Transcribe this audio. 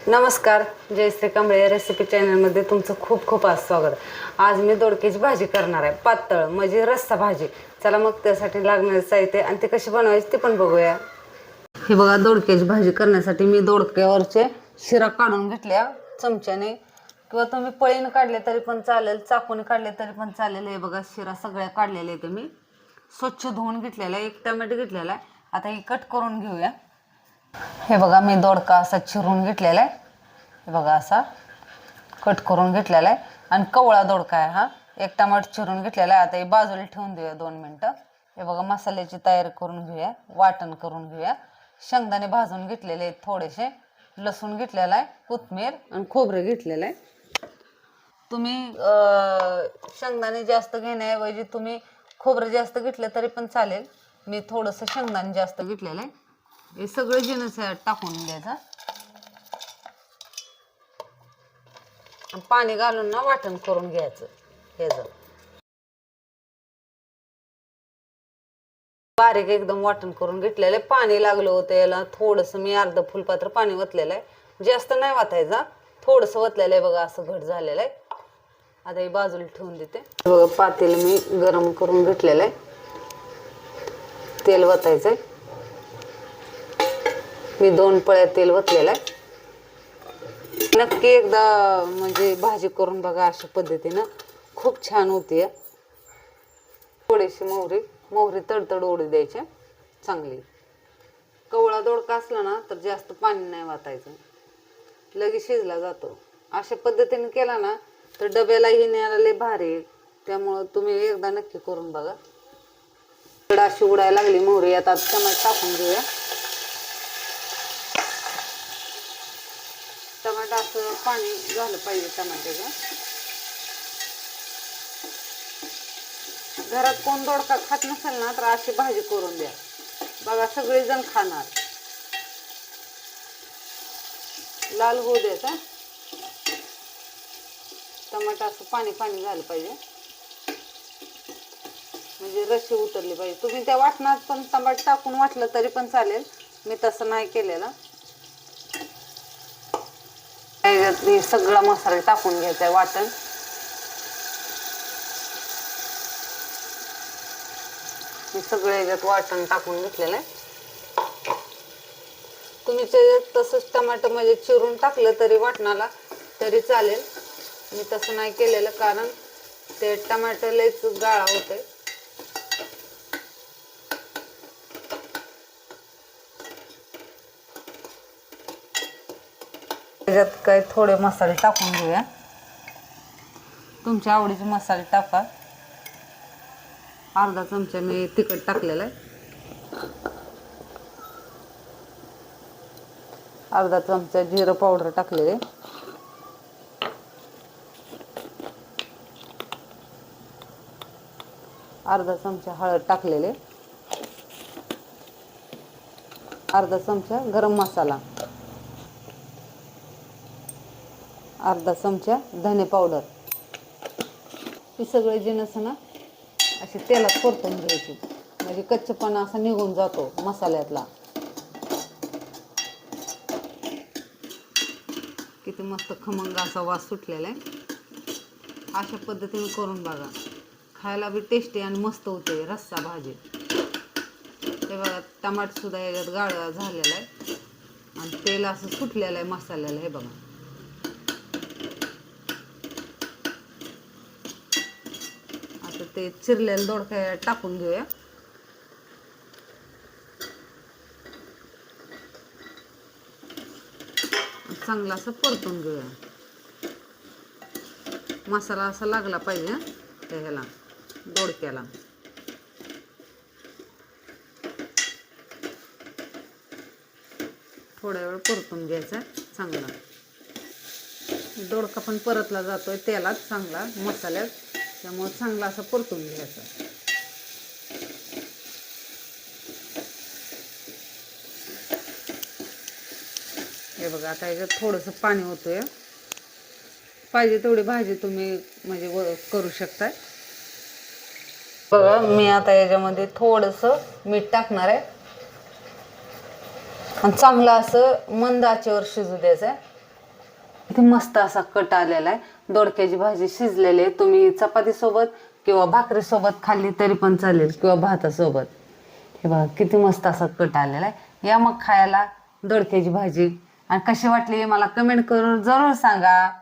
नमस्कार, जयश्री कांबळे रेसिपी चॅनलमध्ये तुमचं खूप खूप स्वागत. आज मी दोडक्याची भाजी करणार आहे, पातळ म्हणजे रस्सा भाजी. चला मग त्यासाठी लागणारे साहित्य आणि ते कशी बनवायची ते पण बघूया. हे बघा, दोडक्याची भाजी करण्यासाठी मी दोडक्यावरचे शिरा काढून घेतल्या चमच्याने, किंवा तुम्ही पळीने काढले तरी पण चालेल, चाकूने काढले तरी पण चालेल. हे बघा, शिरा सगळ्या काढलेले आहेत. मी स्वच्छ धुवून घेतलेला आहे. 1 टोमॅटो घेतलेला आहे. आता हे कट करून घेऊया. हे बघा, मी दोडका असा चिरून घेतलेला आहे. हे बघा, असा कट करून घेतलेला आहे आणि कवळा दोडका आहे हा. 1 टोमॅटो चिरून घेतलेला आहे. आता हे बाजूला ठेवून देऊया 2 मिनटं. हे बघा, मसाल्याची तयारी करून घेऊया, वाटण करून घेऊया. शेंगदाणे भाजून घेतलेले आहेत थोडेसे, लसूण घेतलेला आहे, कोथिंबीर आणि खोबरं घेतलेलं आहे. तुम्ही शेंगदाणे जास्त घेण्याऐवजी तुम्ही खोबरं जास्त घेतलं तरी पण चालेल. मी थोडंसं शेंगदाणे जास्त घेतलेलं आहे. हे सगळे जिन्नस टाकून द्यायचा. पाणी घालून ना वाटण करून घ्यायचं. ह्याचं बारीक एकदम वाटण करून घेतलेलं आहे. पाणी लागलं होतं याला थोडंसं. मी अर्ध फुलपात्र पाणी वतलेलं आहे, जास्त नाही वाटायचा, थोडंसं वतलेलं आहे. बघा, असं घट झालेलं आहे. आता हे बाजूला ठेवून देते. बघा, पातेलं मी गरम करून घेतलेलं आहे. तेल वतायचंय. मी 2 पळ्या तेल वतलेलं आहे. नक्की एकदा म्हणजे भाजी करून बघा, अशा पद्धतीनं खूप छान होती. थोडीशी मोहरी तडतड ओढू द्यायची चांगली. कवळा दोडका असला ना तर जास्त पाणी नाही वाटायचं, लगेच शिजला जातो. अशा पद्धतीने केला ना तर डब्यालाही न्यायला लय भारी. त्यामुळं तुम्ही एकदा नक्की करून बघा. अशी उडायला लागली मोहरी. आता टमाटर टाकून घेऊया. टमाटर असं पाणी झालं पाहिजे टमाट्याचं. घरात कोण दोडका खात नसेल ना तर अशी भाजी करून द्या बघा, सगळेजण खाणार. लाल होऊ द्यायचा. टमाटर असं पाणी पाणी झालं पाहिजे, म्हणजे रशी उतरली पाहिजे. तुम्ही त्या वाटणात पण टमाटर टाकून वाटलं तरी पण चालेल, मी तसं नाही केलेलं. सगळा मसाला टाकून घ्यायचा आहे. वाटण मी सगळं याच्यात वाटण टाकून घेतलेलं आहे. तुम्ही तसंच टमाटर म्हणजे चिरून टाकलं तरी वाटणाला तरी चालेल. मी तसं नाही केलेलं, कारण ते टमाटर लयच गाळा होते. त्याच्यात काही थोडे मसाले टाकून घेऊया. तुमच्या आवडीचे मसाले टाका. अर्धा चमचा मी तिखट टाकलेलं आहे. अर्धा चमचा जिरं पावडर टाकलेले. अर्धा चमचा हळद टाकलेले. अर्धा चमचा गरम मसाला. अर्धा चमचा धने पावडर. हे सगळे जिन्नस ना असे तेलात परतून घ्यायचे, म्हणजे कच्चपणा असा निघून जातो मसाल्यातला. किती मस्त खमंग असा वास सुटलेला आहे. अशा पद्धतीने करून बघा, खायला बी टेस्टी आणि मस्त होते रस्सा भाजी. ते बघा, टमाटर सुद्धा याच्यात गाळा झालेला आहे आणि तेल असं सुटलेलं आहे मसाल्याला. हे बघा, आता ते चिरलेलं दोडका टाकून घेऊया. चांगला असं परतून घेऊया. मसाला असा लागला पाहिजे त्या ह्याला दोडक्याला. थोड्या वेळ परतून घ्यायचा चांगला. दोडका पण परतला जातोय तेलात चांगला मसाल्यात, त्यामुळे चांगला असं परतून घ्यायचा. हे बघा, आता याच्यात थोडंसं पाणी होतोय. पाहिजे तेवढी भाजी तुम्ही म्हणजे करू शकताय. बघा, मी आता याच्यामध्ये थोडंसं मीठ टाकणार आहे आणि चांगलं असं मंद आचेवर शिजू द्यायचं आहे. किती मस्त असा कट आलेला आहे. दोडक्याची भाजी शिजलेली आहे. तुम्ही चपाती सोबत किंवा भाकरी सोबत खाल्ली तरी पण चालेल किंवा भातासोबत. हे बघा किती मस्त असा कट आलेला आहे. या मग खायला दोडक्याची भाजी. आणि कशी वाटली मला कमेंट करून जरूर सांगा.